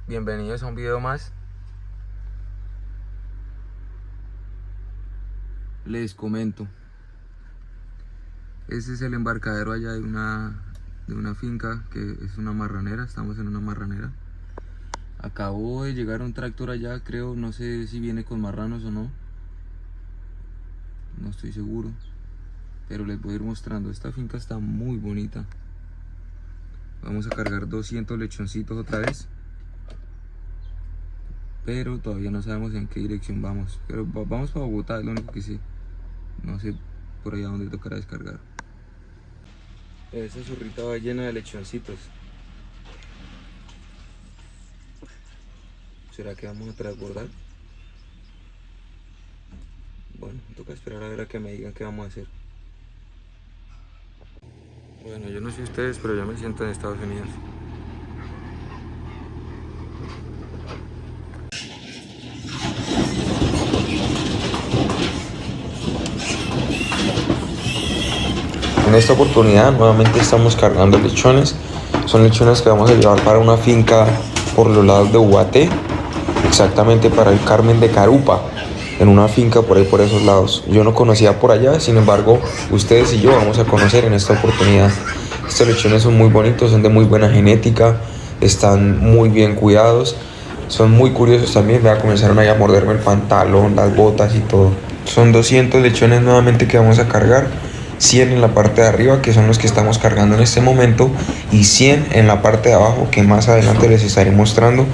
Bienvenidos a un video más. Les comento. Este es el embarcadero allá de una finca que es una marranera. Estamos en una marranera. Acabó de llegar un tractor allá, creo, no sé si viene con marranos o no. No estoy seguro. Pero les voy a ir mostrando. Esta finca está muy bonita. Vamos a cargar 200 lechoncitos otra vez. Pero todavía no sabemos en qué dirección vamos. Pero vamos para Bogotá, es lo único que sé. No sé por allá dónde tocará descargar. Esa zurrita va llena de lechoncitos. ¿Será que vamos a transbordar? Bueno, toca esperar a ver a que me digan qué vamos a hacer. Bueno, yo no sé ustedes, pero yo me siento en Estados Unidos. En esta oportunidad nuevamente estamos cargando lechones. Son lechones que vamos a llevar para una finca por los lados de Ubaté, exactamente para el Carmen de Carupa, en una finca por ahí por esos lados. Yo no conocía por allá, sin embargo ustedes y yo vamos a conocer en esta oportunidad. Estos lechones son muy bonitos, son de muy buena genética, están muy bien cuidados, son muy curiosos también. Ya comenzaron ahí a morderme el pantalón, las botas y todo. Son 200 lechones nuevamente que vamos a cargar. 100 en la parte de arriba, que son los que estamos cargando en este momento, y 100 en la parte de abajo, que más adelante les estaré mostrando,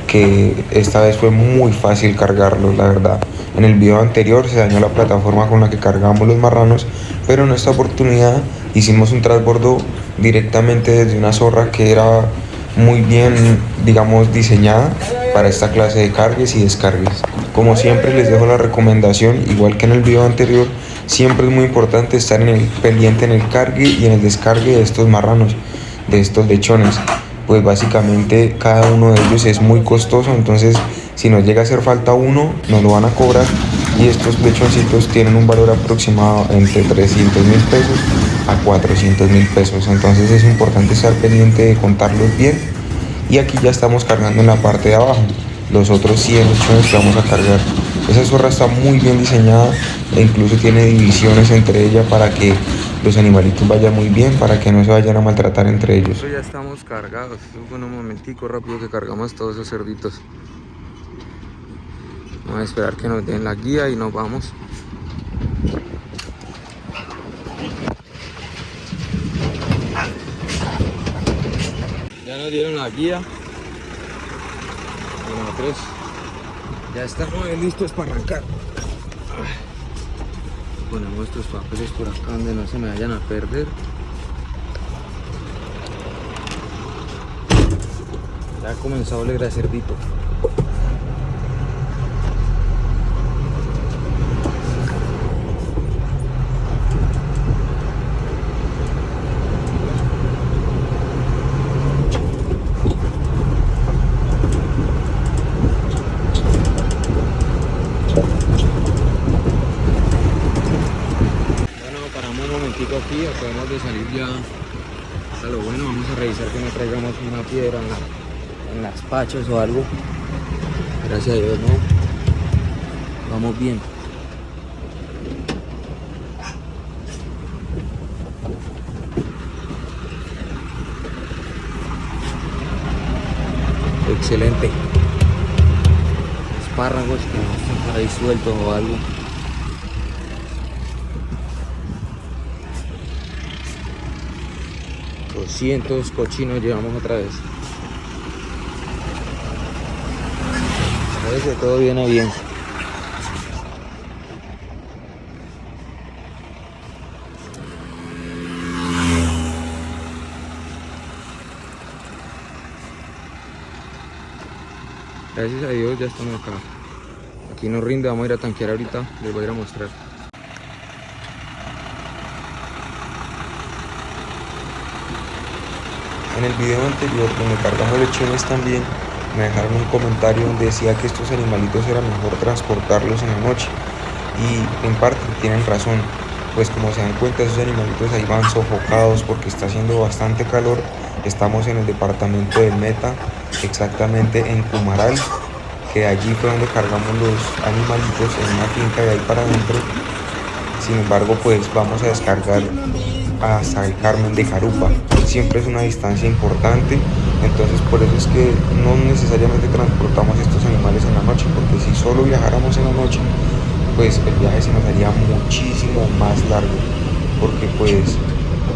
que esta vez fue muy fácil cargarlos, la verdad. En el video anterior se dañó la plataforma con la que cargamos los marranos, pero en esta oportunidad hicimos un transbordo directamente desde una zorra que era muy bien, digamos, diseñada para esta clase de cargues y descargues. Como siempre les dejo la recomendación, igual que en el video anterior, siempre es muy importante estar pendiente en el cargue y en el descargue de estos marranos, de estos lechones. Pues básicamente cada uno de ellos es muy costoso, entonces si nos llega a hacer falta uno, nos lo van a cobrar, y estos lechoncitos tienen un valor aproximado entre 300.000 pesos a 400.000 pesos, entonces es importante estar pendiente de contarlos bien. Y aquí ya estamos cargando en la parte de abajo los otros 100 lechones que vamos a cargar. Esa zorra está muy bien diseñada e incluso tiene divisiones entre ellas para que los animalitos vayan muy bien, para que no se vayan a maltratar entre ellos. Ya estamos cargados. Bueno, un momentico rápido que cargamos todos esos cerditos. Vamos a esperar que nos den la guía y nos vamos. Ya nos dieron la guía. Y nosotros ya estamos listos para arrancar. Ponemos nuestros papeles por acá donde no se me vayan a perder. Ya ha comenzado a oler a cerdito. Aquí acabamos de salir ya a lo bueno. Vamos a revisar que no traigamos una piedra en las pachas o algo. Gracias a Dios no, vamos bien. Excelente. Espárragos que no estén por ahí sueltos o algo. 200 cochinos llevamos otra vez. Parece que todo viene bien. Gracias a Dios ya estamos acá. Aquí nos rinde, vamos a ir a tanquear ahorita, les voy a ir a mostrar. En el video anterior, donde cargamos lechones también, me dejaron un comentario donde decía que estos animalitos era mejor transportarlos en la noche. Y en parte tienen razón, pues como se dan cuenta, esos animalitos ahí van sofocados porque está haciendo bastante calor Estamos en el departamento del Meta, exactamente en Cumaral, que allí fue donde cargamos los animalitos en una finca de ahí para adentro. Sin embargo, pues vamos a descargar hasta el Carmen de Carupa. Siempre es una distancia importante, entonces por eso es que no necesariamente transportamos estos animales en la noche, porque si solo viajáramos en la noche, pues el viaje se nos haría muchísimo más largo, porque pues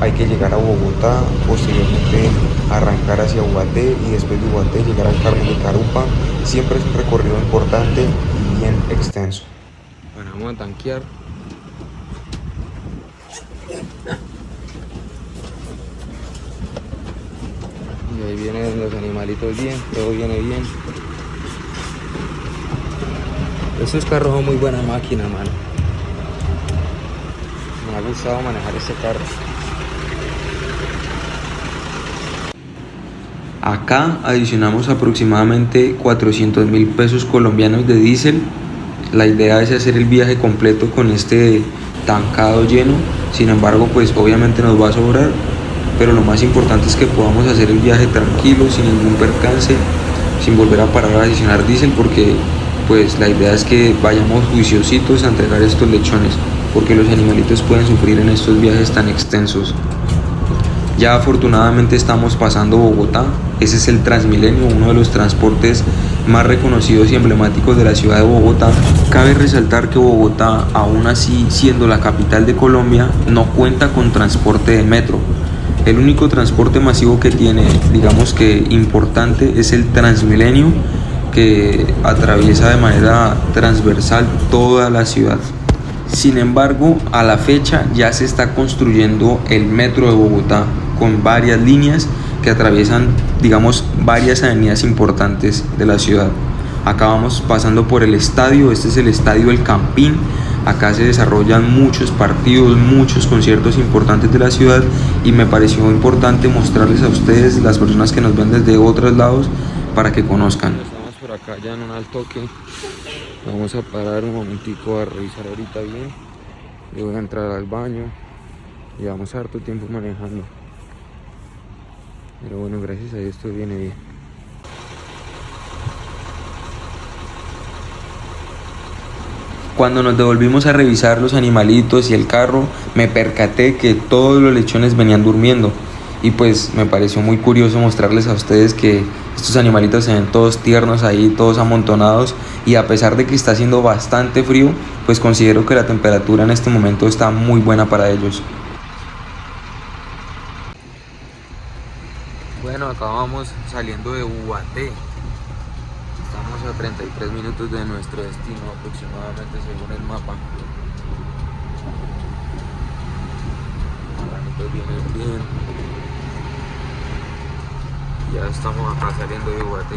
hay que llegar a Bogotá, posteriormente arrancar hacia Ubaté y después de Ubaté llegar al Carmen de Carupa. Siempre es un recorrido importante y bien extenso. Bueno, vamos a tanquear. Y ahí vienen los animalitos bien, todo viene bien. Esos carros son muy buena máquina, mano. Me ha gustado manejar este carro. Acá adicionamos aproximadamente 400.000 pesos colombianos de diésel. La idea es hacer el viaje completo con este tancado lleno. Sin embargo, pues obviamente nos va a sobrar, pero lo más importante es que podamos hacer el viaje tranquilo, sin ningún percance, sin volver a parar a adicionar diésel, porque pues la idea es que vayamos juiciositos a entregar estos lechones, porque los animalitos pueden sufrir en estos viajes tan extensos. Ya afortunadamente estamos pasando Bogotá. Ese es el Transmilenio, uno de los transportes más reconocidos y emblemáticos de la ciudad de Bogotá. Cabe resaltar que Bogotá, aún así siendo la capital de Colombia, no cuenta con transporte de metro. El único transporte masivo que tiene, digamos que importante, es el Transmilenio, que atraviesa de manera transversal toda la ciudad. Sin embargo, a la fecha ya se está construyendo el metro de Bogotá, con varias líneas que atraviesan, digamos, varias avenidas importantes de la ciudad. Acá vamos pasando por el estadio. Este es el estadio El Campín. Acá se desarrollan muchos partidos, muchos conciertos importantes de la ciudad, y me pareció importante mostrarles a ustedes, las personas que nos ven desde otros lados, para que conozcan. Estamos por acá ya en un altoque. Vamos a parar un momentico a revisar ahorita bien. Yo voy a entrar al baño. Llevamos harto tiempo manejando, pero bueno, gracias a Dios todo viene bien. Cuando nos devolvimos a revisar los animalitos y el carro, me percaté que todos los lechones venían durmiendo. Y pues me pareció muy curioso mostrarles a ustedes que estos animalitos se ven todos tiernos ahí, todos amontonados. Y a pesar de que está haciendo bastante frío, pues considero que la temperatura en este momento está muy buena para ellos. Bueno, acá vamos saliendo de Ubaté. Estamos a 33 minutos de nuestro destino aproximadamente, según el mapa. Viene bien. Ya estamos acá saliendo de Ubaté.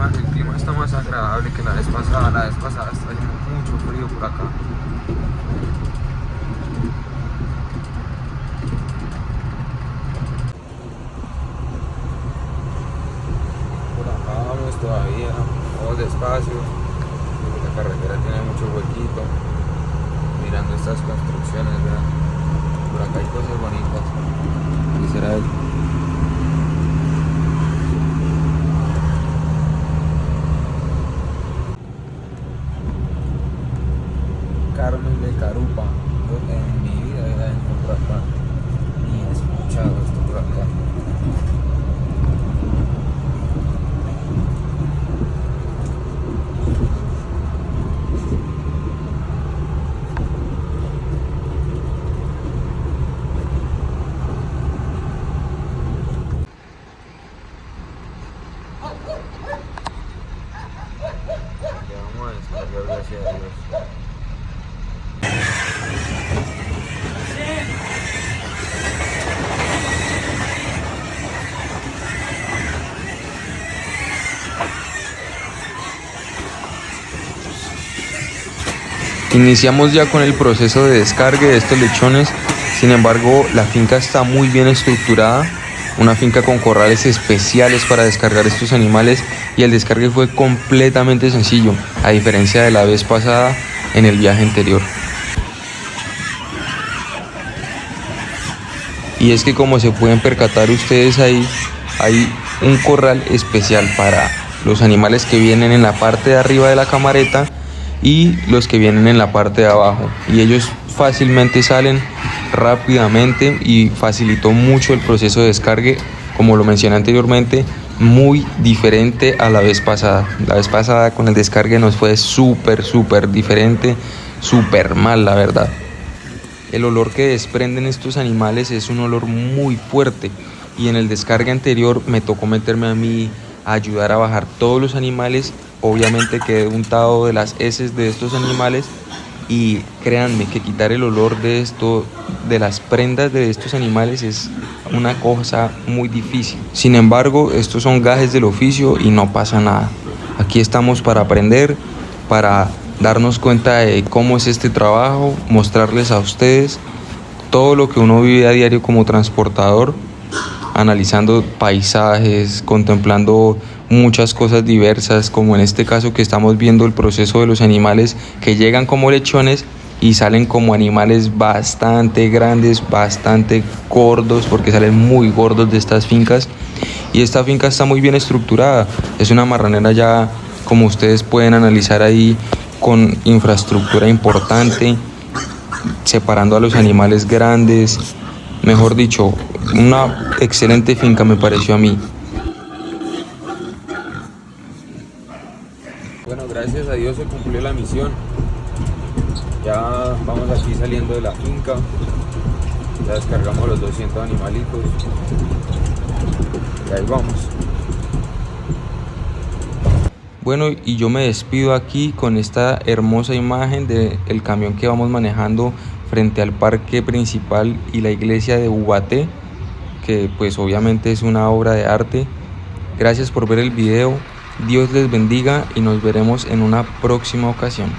El clima está más agradable que la vez pasada. La vez pasada está haciendo mucho frío por acá. Por acá vamos todavía, vamos despacio. La carretera tiene mucho huequito. Mirando estas construcciones, ¿verdad? Por acá hay cosas bonitas. ¿Qué será él? Carmen de Carupa. Yo en mi vida había encontrado acá, ni he escuchado esto por acá. Ya vamos a descargar, gracias a Dios. Iniciamos ya con el proceso de descargue de estos lechones. Sin embargo, la finca está muy bien estructurada. una finca con corrales especiales para descargar estos animales, y el descargue fue completamente sencillo, a diferencia de la vez pasada en el viaje anterior. Y es que, como se pueden percatar ustedes ahí, hay un corral especial para los animales que vienen en la parte de arriba de la camareta y los que vienen en la parte de abajo, y ellos fácilmente salen rápidamente y facilitó mucho el proceso de descargue, como lo mencioné anteriormente, muy diferente a la vez pasada. La vez pasada con el descargue nos fue súper diferente, súper mal, la verdad. El olor que desprenden estos animales es un olor muy fuerte, y en el descargue anterior me tocó meterme a mí a ayudar a bajar todos los animales. Obviamente quedé untado de las heces de estos animales, y créanme que quitar el olor de las prendas de estos animales es una cosa muy difícil. Sin embargo, estos son gajes del oficio y no pasa nada. Aquí estamos para aprender, para darnos cuenta de cómo es este trabajo, mostrarles a ustedes todo lo que uno vive a diario como transportador, analizando paisajes, contemplando muchas cosas diversas, como en este caso que estamos viendo el proceso de los animales que llegan como lechones y salen como animales bastante grandes, bastante gordos, porque salen muy gordos de estas fincas. Y esta finca está muy bien estructurada, es una marranera ya, como ustedes pueden analizar ahí, con infraestructura importante, separando a los animales grandes. Mejor dicho, una excelente finca me pareció a mí. Bueno, gracias a Dios se cumplió la misión. Ya vamos aquí saliendo de la finca. Ya descargamos los 200 animalitos. Y ahí vamos. Bueno, y yo me despido aquí con esta hermosa imagen del camión que vamos manejando frente al parque principal y la iglesia de Ubaté, que pues obviamente es una obra de arte. Gracias por ver el video, Dios les bendiga y nos veremos en una próxima ocasión.